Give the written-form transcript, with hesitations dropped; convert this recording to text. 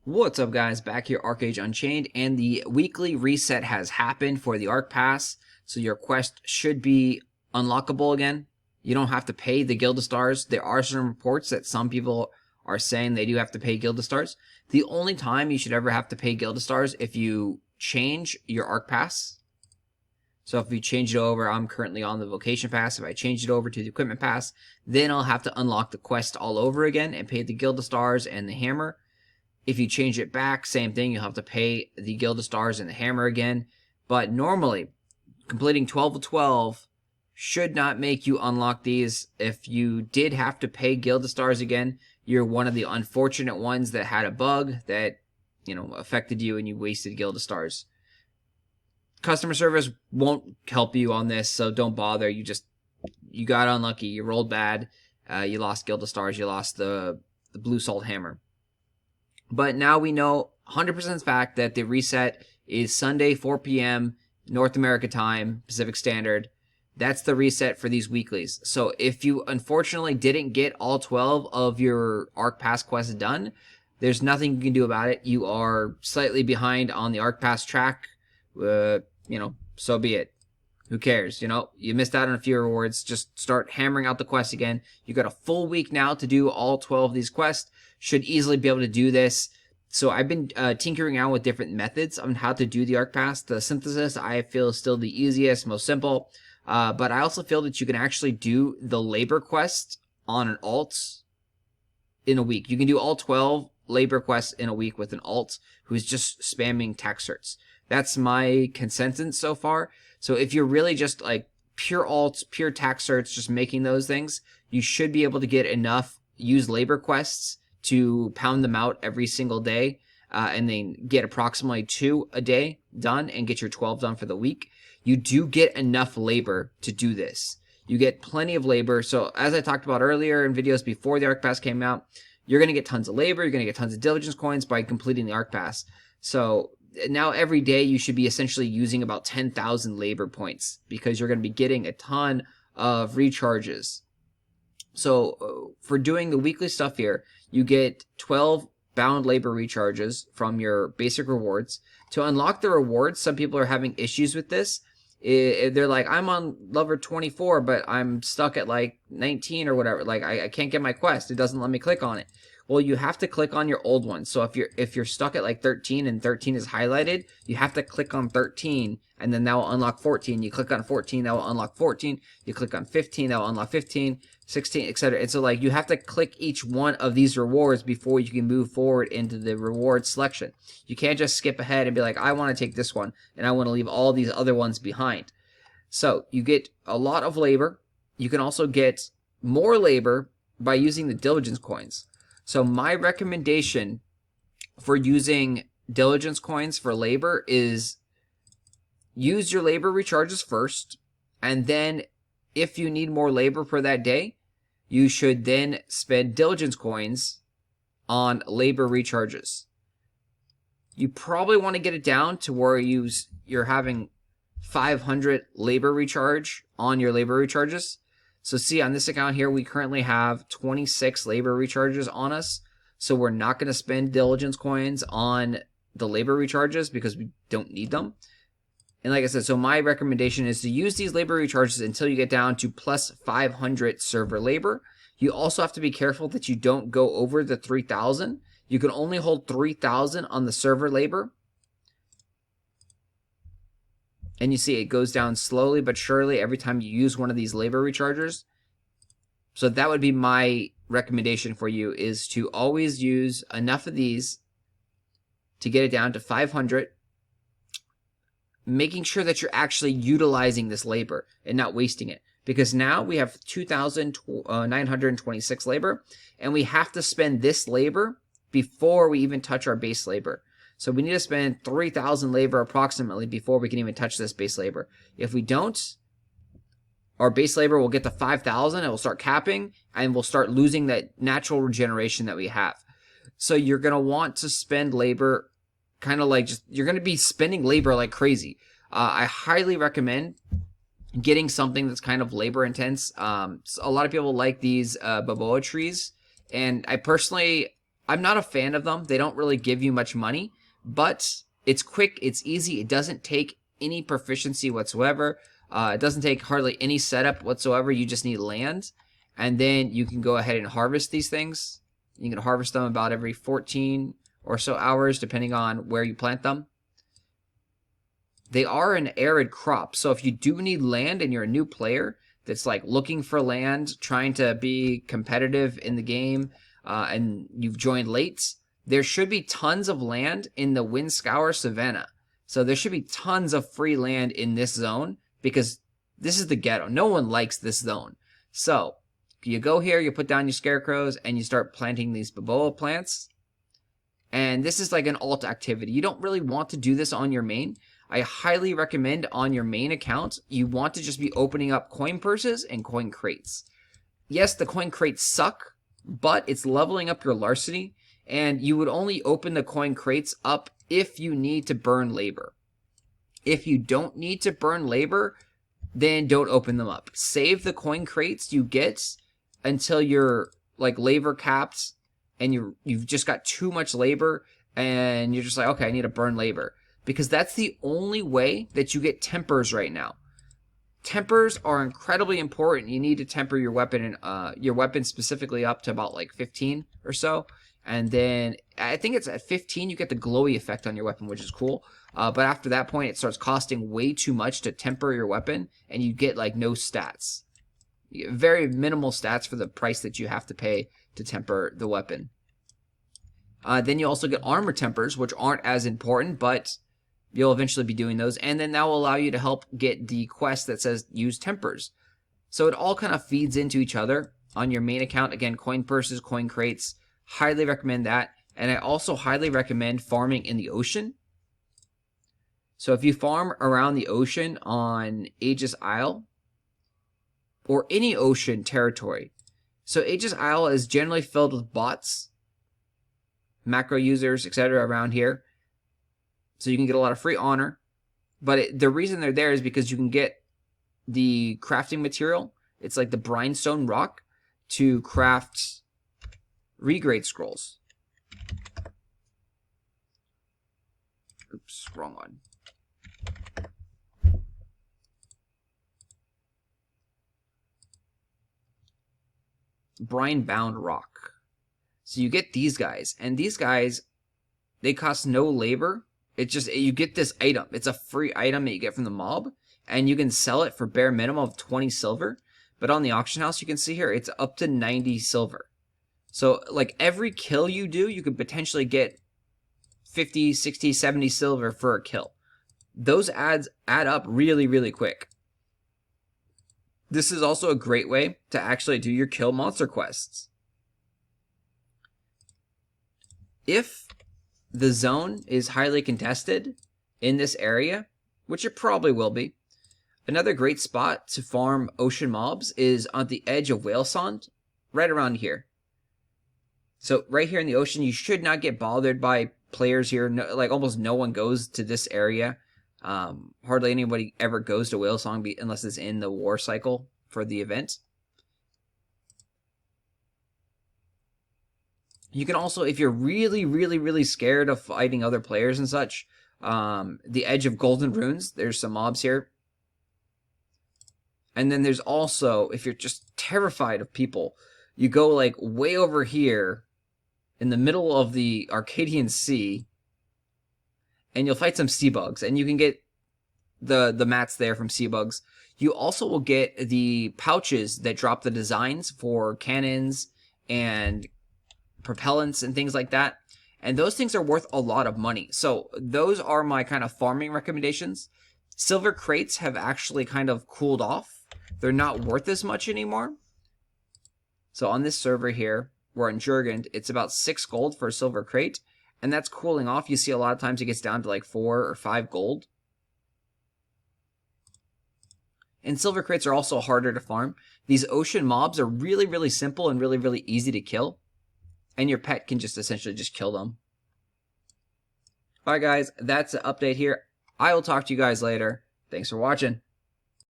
What's up, guys? Back here, Arcade Unchained, and the weekly reset has happened for the Archepass, so your quest should be unlockable again. You don't have to pay the Guild of Stars. There are some reports that some people are saying they do have to pay Guild of Stars. The only time you should ever have to pay Guild of Stars if you change your Archepass. So if you change it over, I'm currently on the Vocation Pass. If I change it over to the Equipment Pass, then I'll have to unlock the quest all over again and pay the Guild of Stars and the Hammer. If you change it back, same thing. You'll have to pay the Guild of Stars and the Hammer again. But normally, completing 12 of 12 should not make you unlock these. If you did have to pay Guild of Stars again, you're one of the unfortunate ones that had a bug that, affected you and you wasted Guild of Stars. Customer service won't help you on this, so don't bother. You got unlucky. You rolled bad. You lost Guild of Stars. You lost the Blue Salt Hammer. But now we know 100% fact that the reset is Sunday, 4 p.m. North America time, Pacific Standard. That's the reset for these weeklies. So if you unfortunately didn't get all 12 of your Archepass quests done, there's nothing you can do about it. You are slightly behind on the Archepass track. So be it. Who cares? You missed out on a few rewards. Just start hammering out the quests again. You got a full week now to do all 12 of these quests. Should easily be able to do this. So I've been tinkering around with different methods on how to do the Archepass. The synthesis I feel is still the easiest, most simple. But I also feel that you can actually do the labor quest on an alt in a week. You can do all 12 labor quests in a week with an alt who's just spamming tax certs. That's my consensus so far. So if you're really just like pure alts, pure tax certs, just making those things, you should be able to get enough use labor quests to pound them out every single day, and then get approximately 2 a day done and get your 12 done for the week. You do get enough labor to do this. You get plenty of labor. So as I talked about earlier in videos before the Archepass came out, you're going to get tons of labor. You're going to get tons of diligence coins by completing the Archepass. So now every day you should be essentially using about 10,000 labor points because you're going to be getting a ton of recharges. So for doing the weekly stuff here, you get 12 bound labor recharges from your basic rewards. To unlock the rewards, some people are having issues with this. They're like, I'm on level 24, but I'm stuck at like 19 or whatever. Like I can't get my quest. It doesn't let me click on it. Well, you have to click on your old one. So if you're stuck at like 13 and 13 is highlighted, you have to click on 13 and then that will unlock 14. You click on 14, that will unlock 14. You click on 15, that will unlock 15, 16, etc. And so like you have to click each one of these rewards before you can move forward into the reward selection. You can't just skip ahead and be like, I want to take this one and I want to leave all these other ones behind. So you get a lot of labor. You can also get more labor by using the diligence coins. So my recommendation for using diligence coins for labor is use your labor recharges first, and then if you need more labor for that day, you should then spend diligence coins on labor recharges. You probably want to get it down to where you're having 500 labor recharge on your labor recharges. So see, on this account here, we currently have 26 labor recharges on us. So we're not going to spend diligence coins on the labor recharges because we don't need them. And like I said, so my recommendation is to use these labor recharges until you get down to plus 500 server labor. You also have to be careful that you don't go over the 3,000. You can only hold 3,000 on the server labor. And you see it goes down slowly but surely every time you use one of these labor rechargers. So that would be my recommendation for you, is to always use enough of these to get it down to 500. Making sure that you're actually utilizing this labor and not wasting it. Because now we have 2,926 labor. And we have to spend this labor before we even touch our base labor. So we need to spend 3,000 labor approximately before we can even touch this base labor. If we don't, our base labor will get to 5,000, it will start capping, and we'll start losing that natural regeneration that we have. So you're going to want to spend labor kind of like you're going to be spending labor like crazy. I highly recommend getting something that's kind of labor intense. So a lot of people like these baboa trees, and I personally I'm not a fan of them. They don't really give you much money, but it's quick, it's easy, it doesn't take any proficiency whatsoever. It doesn't take hardly any setup whatsoever. You just need land, and then you can go ahead and harvest these things. You can harvest them about every 14 or so hours, depending on where you plant them. They are an arid crop, so if you do need land and you're a new player that's like looking for land, trying to be competitive in the game, and you've joined late, there should be tons of land in the Windscour Savannah. So there should be tons of free land in this zone, because this is the ghetto. No one likes this zone. So you go here, you put down your scarecrows, and you start planting these baboa plants. And this is like an alt activity. You don't really want to do this on your main. I highly recommend on your main account, you want to just be opening up coin purses and coin crates. Yes, the coin crates suck, but it's leveling up your larceny, and you would only open the coin crates up if you need to burn labor. If you don't need to burn labor, then don't open them up. Save the coin crates you get until you're like labor capped, and you've just got too much labor, and you're just like, okay, I need to burn labor. Because that's the only way that you get tempers right now. Tempers are incredibly important. You need to temper your weapon, and your weapon specifically up to about like 15 or so. And then I think it's at 15 you get the glowy effect on your weapon, which is cool. But after that point, it starts costing way too much to temper your weapon, and you get like no stats. You get very minimal stats for the price that you have to pay to temper the weapon. Then you also get armor tempers, which aren't as important, but you'll eventually be doing those, and then that will allow you to help get the quest that says use tempers. So it all kind of feeds into each other on your main account. Again, coin purses, coin crates, highly recommend that. And I also highly recommend farming in the ocean. So if you farm around the ocean on Aegis Isle, or any ocean territory. So Aegis Isle is generally filled with bots, macro users, etc. around here. So you can get a lot of free honor, but the reason they're there is because you can get the crafting material. It's like the brimstone rock to craft regrade scrolls. Oops, wrong one. Brine bound rock. So you get these guys, and these guys, they cost no labor. It's just, you get this item. It's a free item that you get from the mob, and you can sell it for bare minimum of 20 silver. But on the auction house, you can see here, it's up to 90 silver. So, like, every kill you do, you could potentially get 50, 60, 70 silver for a kill. Those add up really, really quick. This is also a great way to actually do your kill monster quests. If the zone is highly contested in this area, which it probably will be, another great spot to farm ocean mobs is on the edge of Whalesond, right around here. So right here in the ocean, you should not get bothered by players here. No, like almost no one goes to this area. Hardly anybody ever goes to Whalesong unless it's in the war cycle for the event. You can also, if you're really, really, really scared of fighting other players and such, the edge of Golden Runes, there's some mobs here. And then there's also, if you're just terrified of people, you go like way over here in the middle of the Arcadian Sea, and you'll fight some sea bugs, and you can get the mats there from sea bugs. You also will get the pouches that drop the designs for cannons and propellants and things like that, and those things are worth a lot of money. So those are my kind of farming recommendations. Silver crates have actually kind of cooled off. They're not worth as much anymore. So on this server here, we're in Jurgend, it's about 6 gold for a silver crate, and that's cooling off. You see a lot of times it gets down to like 4 or 5 gold. And silver crates are also harder to farm. These ocean mobs are really, really simple and really, really easy to kill. And your pet can just essentially just kill them. Alright guys, that's the update here. I will talk to you guys later. Thanks for watching.